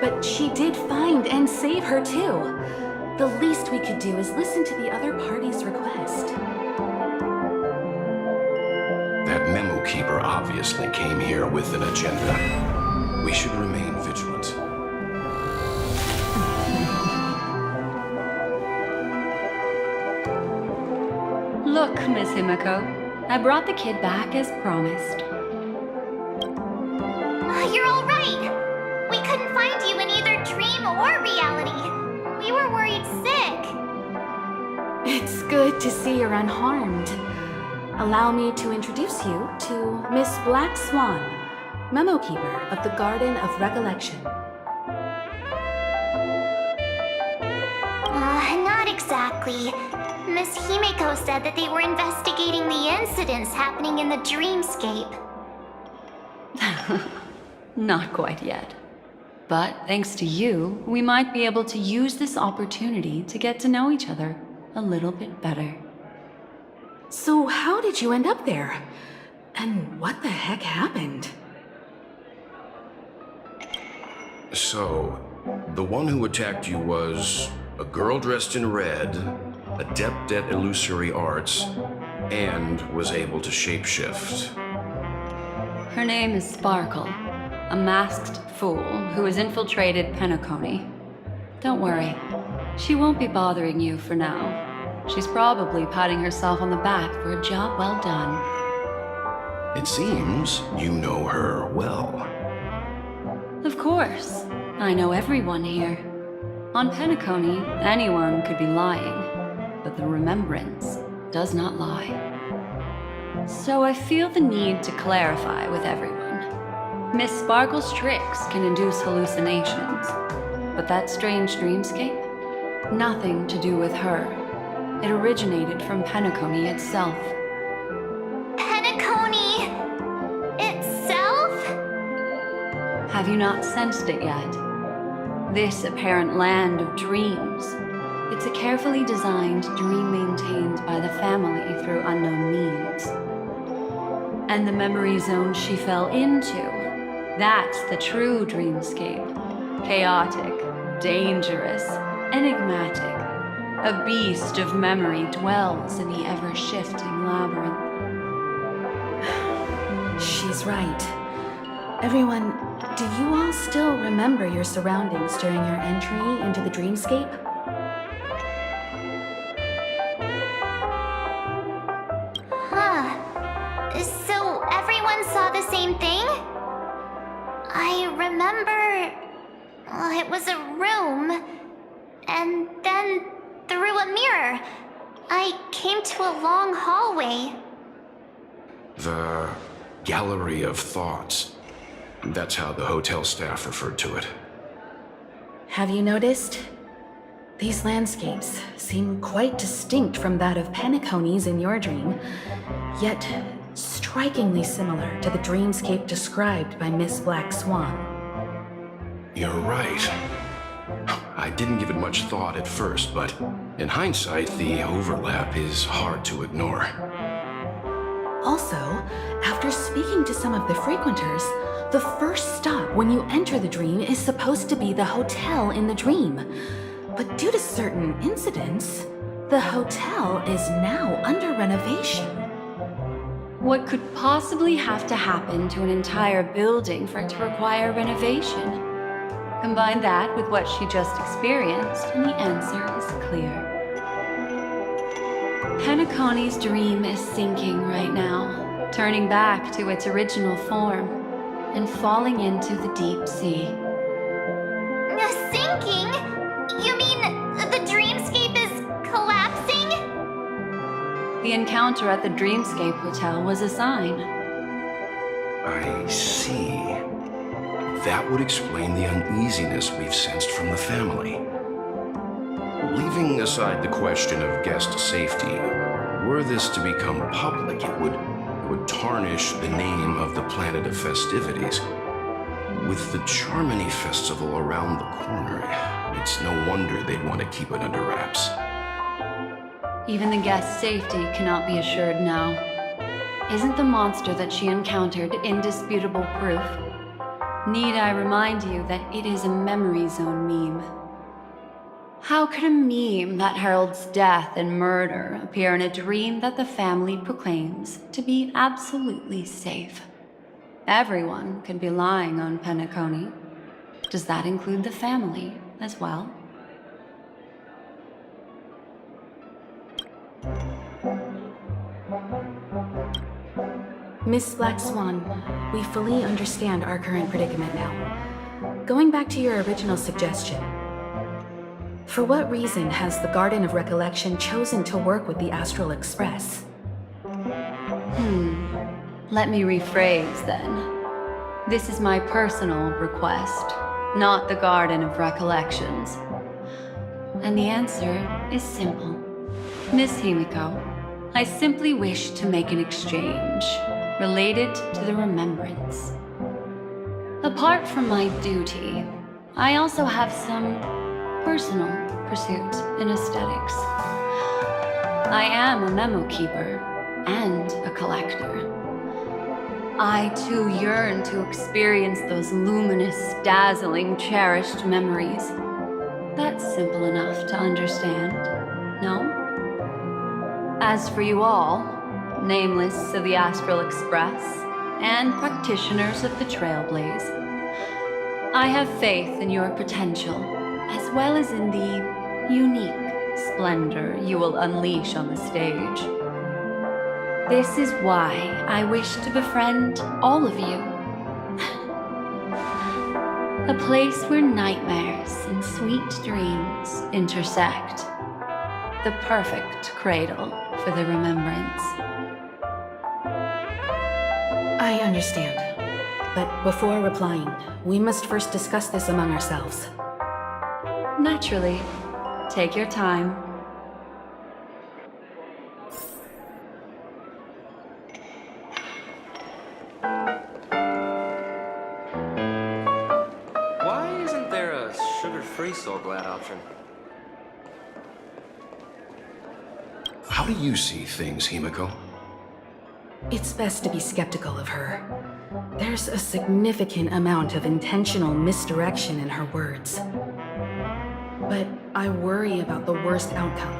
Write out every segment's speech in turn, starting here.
But she did find and save her too. The least we could do is listen to the other party's request. That memo keeper obviously came here with an agenda. We should remain vigilant. Look, Miss Himiko, I brought the kid back as promised. You're all right. We couldn't find you in either dream or reality. We were worried sick. It's good to see you're unharmed. Allow me to introduce you to Miss Black Swan, Memo Keeper of the Garden of Recollection. Not exactly. Miss Himiko said that they were investigating the incidents happening in the dreamscape. Not quite yet. But thanks to you, we might be able to use this opportunity to get to know each other a little bit better. So how did you end up there? And what the heck happened? So, the one who attacked you was a girl dressed in red, adept at illusory arts, and was able to shapeshift. Her name is Sparkle, a masked fool who has infiltrated Penacony. Don't worry, she won't be bothering you for now. She's probably patting herself on the back for a job well done. It seems you know her well. Of course, I know everyone here. On Penacony, anyone could be lying, but the remembrance does not lie. So I feel the need to clarify with everyone. Miss Sparkle's tricks can induce hallucinations, but that strange dreamscape? Nothing to do with her. It originated from Penacony itself. Penacony itself? Have you not sensed it yet? This apparent land of dreams. It's a carefully designed dream maintained by the family through unknown means. And the memory zone she fell into, that's the true dreamscape. Chaotic, dangerous, enigmatic. A beast of memory dwells in the ever-shifting labyrinth. She's right. Everyone, do you all still remember your surroundings during your entry into the dreamscape? So everyone saw the same thing? I remember... it was a room, and then through a mirror, I came to a long hallway. The Gallery of Thoughts. That's how the hotel staff referred to it. Have you noticed? These landscapes seem quite distinct from that of Penacony's in your dream, yet strikingly similar to the dreamscape described by Miss Black Swan. You're right. I didn't give it much thought at first, but in hindsight, the overlap is hard to ignore. Also, after speaking to some of the frequenters, the first stop when you enter the dream is supposed to be the hotel in the dream. But due to certain incidents, the hotel is now under renovation. What could possibly have to happen to an entire building for it to require renovation? Combine that with what she just experienced, and the answer is clear. Penacony's dream is sinking right now, turning back to its original form, and falling into the deep sea. Sinking? You mean the dreamscape is collapsing? The encounter at the Dreamscape Hotel was a sign. I see. That would explain the uneasiness we've sensed from the family. Leaving aside the question of guest safety, were this to become public, it would tarnish the name of the planet of festivities. With the Charmony Festival around the corner, it's no wonder they'd want to keep it under wraps. Even the guest's safety cannot be assured now. Isn't the monster that she encountered indisputable proof? Need I remind you that it is a memory zone meme? How could a meme that heralds death and murder appear in a dream that the family proclaims to be absolutely safe? Everyone could be lying on Penacony. Does that include the family as well? Miss Black Swan, we fully understand our current predicament now. Going back to your original suggestion, for what reason has the Garden of Recollection chosen to work with the Astral Express? Let me rephrase then. This is my personal request, not the Garden of Recollections. And the answer is simple. Miss Himiko, I simply wish to make an exchange related to the remembrance. Apart from my duty, I also have some personal pursuit in aesthetics. I am a memo keeper and a collector. I too yearn to experience those luminous, dazzling, cherished memories. That's simple enough to understand, no? As for you all, nameless of the Astral Express and practitioners of the Trailblaze, I have faith in your potential, as well as in the unique splendor you will unleash on the stage. This is why I wish to befriend all of you. A place where nightmares and sweet dreams intersect. The perfect cradle for the remembrance. I understand. But before replying, we must first discuss this among ourselves. Naturally. Take your time. Why isn't there a sugar-free Soul Glad option? How do you see things, Himiko? It's best to be skeptical of her. There's a significant amount of intentional misdirection in her words. But I worry about the worst outcome.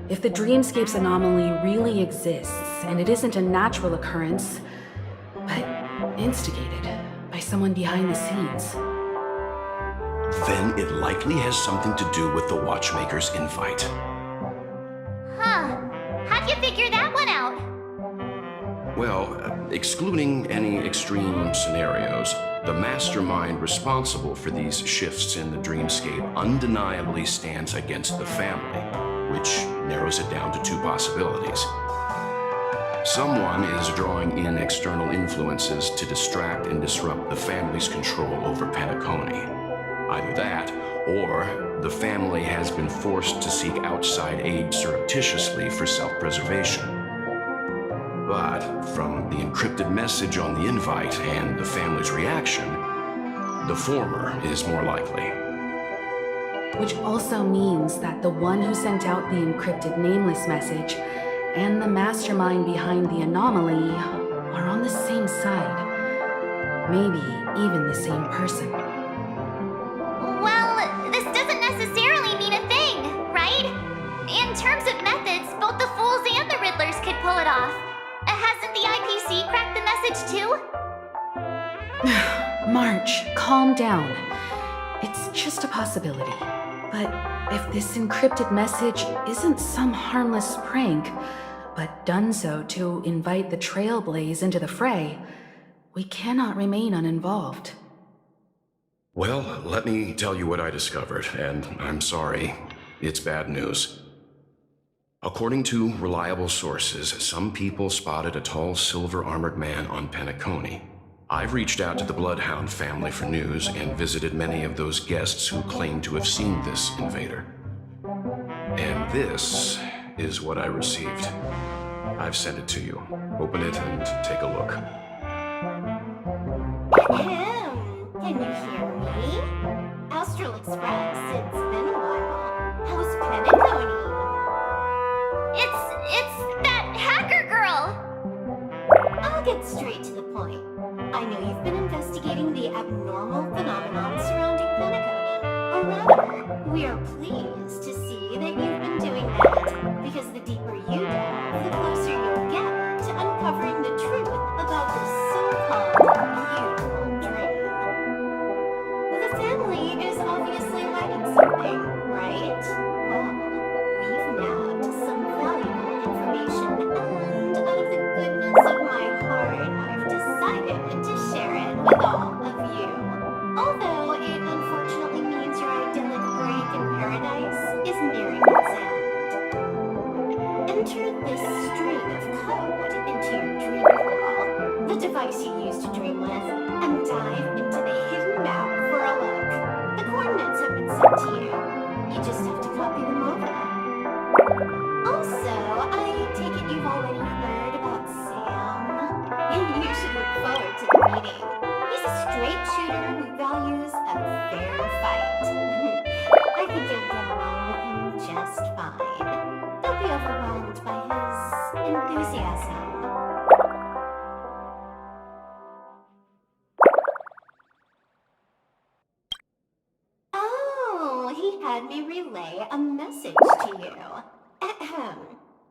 If the dreamscape's anomaly really exists, and it isn't a natural occurrence, but instigated by someone behind the scenes, Then it likely has something to do with the Watchmaker's invite. Huh. How'd you figure that one out? Well, excluding any extreme scenarios, the mastermind responsible for these shifts in the dreamscape undeniably stands against the family, which narrows it down to two possibilities. Someone is drawing in external influences to distract and disrupt the family's control over Penacony. Either that, or the family has been forced to seek outside aid surreptitiously for self-preservation. But from the encrypted message on the invite and the family's reaction, the former is more likely. which also means that the one who sent out the encrypted nameless message and the mastermind behind the anomaly are on the same side. Maybe even the same person. Well, this doesn't necessarily mean a thing, right? In terms of methods, both the Fools and the Riddlers could pull it off. Hasn't the IPC cracked the message too? March, calm down. It's just a possibility. But if this encrypted message isn't some harmless prank, but done so to invite the Trailblaze into the fray, we cannot remain uninvolved. Well, let me tell you what I discovered, and I'm sorry, it's bad news. According to reliable sources, some people spotted a tall silver-armored man on Penacony. I've reached out to the Bloodhound family for news and visited many of those guests who claim to have seen this invader. And this is what I received. I've sent it to you. Open it and take a look. Can you hear me? Astral Express, it's been a while. How's Penacony? It's that hacker girl! I'll get straight to the point. I know you've been investigating the We are pleased to see that you've been doing that, because the deeper you delve, the closer you'll get to uncovering the truth about this so-called beautiful dream. The family is obviously hiding something, right? Well, we've nabbed some valuable information, and out of the goodness of my heart, I've decided to share it with all of you. Although it unfortunately means your idyllic break in paradise is nearing its end. Enter this string of code into your dream portal, the device you use to dream with, and dive into the hidden map for a look. The coordinates have been sent to you. You just have to copy them over. Also, I take it you've already heard about Sam. You should look forward to the meeting. He's a straight shooter who values a fair fight. I think you'll get along with him just fine. Don't be overwhelmed by his enthusiasm. Oh, he had me relay a message to you. Ahem.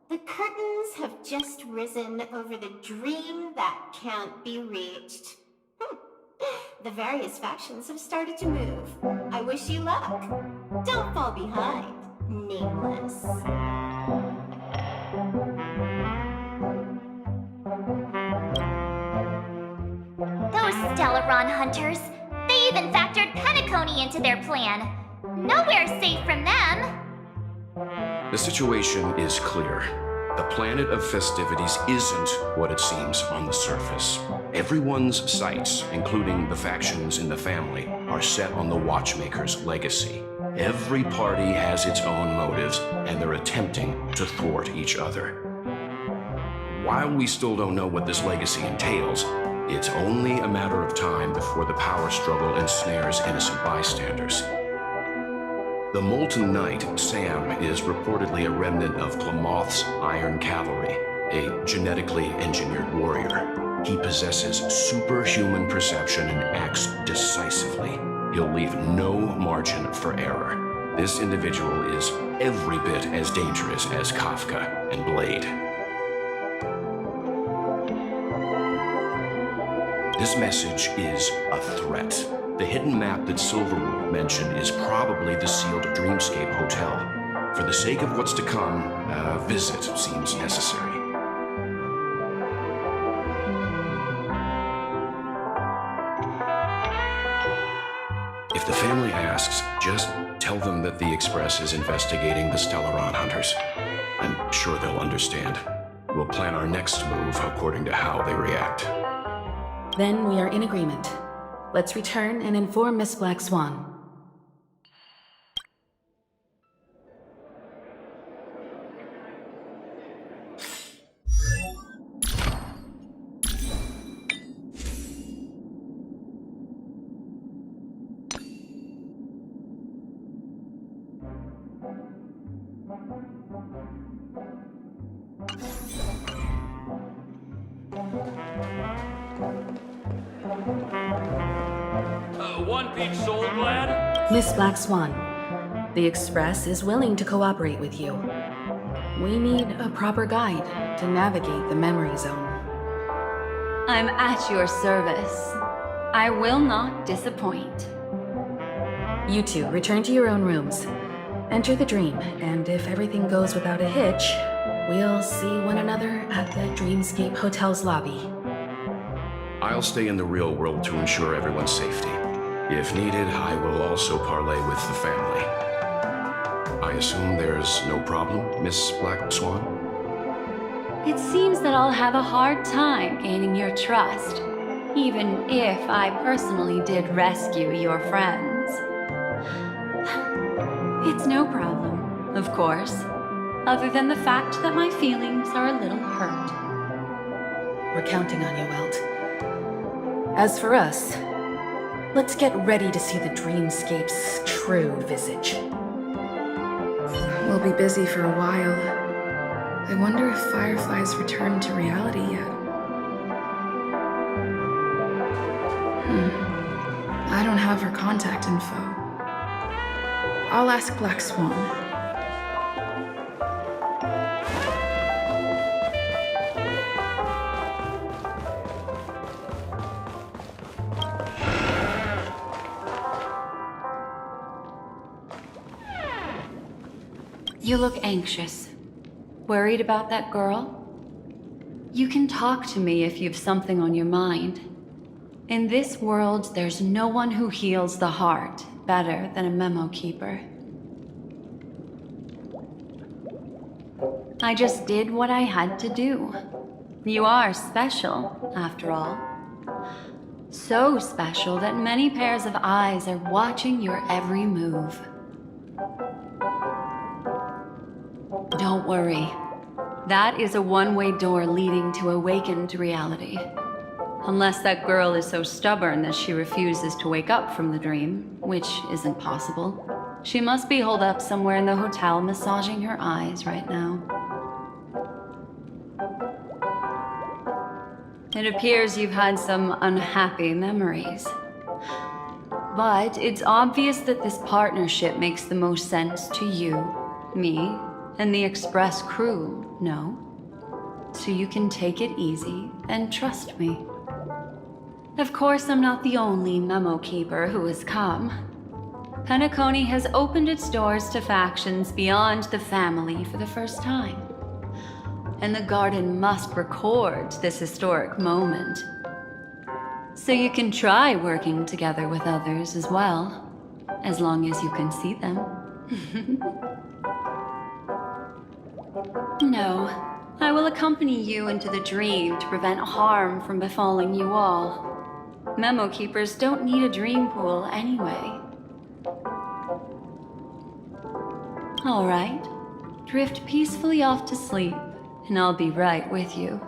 The curtains have just risen over the dream that can't be reached. The various factions have started to move. I wish you luck. Don't fall behind, nameless. Those Stellaron hunters. They even factored Penacony into their plan. Nowhere safe from them. The situation is clear. The planet of festivities isn't what it seems on the surface. Everyone's sights, including the factions in the family, are set on the Watchmaker's legacy. Every party has its own motives, and they're attempting to thwart each other. While we still don't know what this legacy entails, it's only a matter of time before the power struggle ensnares innocent bystanders. The Molten Knight, Sam, is reportedly a remnant of Klamoth's Iron Cavalry, a genetically engineered warrior. He possesses superhuman perception and acts decisively. He'll leave no margin for error. This individual is every bit as dangerous as Kafka and Blade. This message is a threat. The hidden map that Silverwood mentioned is probably the sealed Dreamscape Hotel. For the sake of what's to come, a visit seems necessary. If the family asks, just tell them that the Express is investigating the Stellaron hunters. I'm sure they'll understand. We'll plan our next move according to how they react. Then we are in agreement. Let's return and inform Miss Black Swan. One Peach Soul Glad? Miss Black Swan, the Express is willing to cooperate with you. We need a proper guide to navigate the memory zone. I'm at your service. I will not disappoint. You two, return to your own rooms. Enter the dream, and if everything goes without a hitch, we'll see one another at the Dreamscape Hotel's lobby. I'll stay in the real world to ensure everyone's safety. If needed, I will also parley with the family. I assume there's no problem, Miss Black Swan? It seems that I'll have a hard time gaining your trust, even if I personally did rescue your friends. It's no problem, of course, other than the fact that my feelings are a little hurt. We're counting on you, Welt. As for us, let's get ready to see the Dreamscape's true visage. We'll be busy for a while. I wonder if Firefly's returned to reality yet. I don't have her contact info. I'll ask Black Swan. You look anxious. Worried about that girl? You can talk to me if you've something on your mind. In this world, there's no one who heals the heart better than a memo keeper. I just did what I had to do. You are special, after all. So special that many pairs of eyes are watching your every move. Don't worry. That is a one-way door leading to awakened reality. Unless that girl is so stubborn that she refuses to wake up from the dream, which isn't possible. She must be holed up somewhere in the hotel massaging her eyes right now. It appears you've had some unhappy memories. But it's obvious that this partnership makes the most sense to you, me, and the Express crew, no? So you can take it easy and trust me. Of course, I'm not the only memo keeper who has come. Penacony has opened its doors to factions beyond the family for the first time. And the Garden must record this historic moment. So you can try working together with others as well, as long as you can see them. No, I will accompany you into the dream to prevent harm from befalling you all. Memo keepers don't need a dream pool anyway. All right, drift peacefully off to sleep, and I'll be right with you.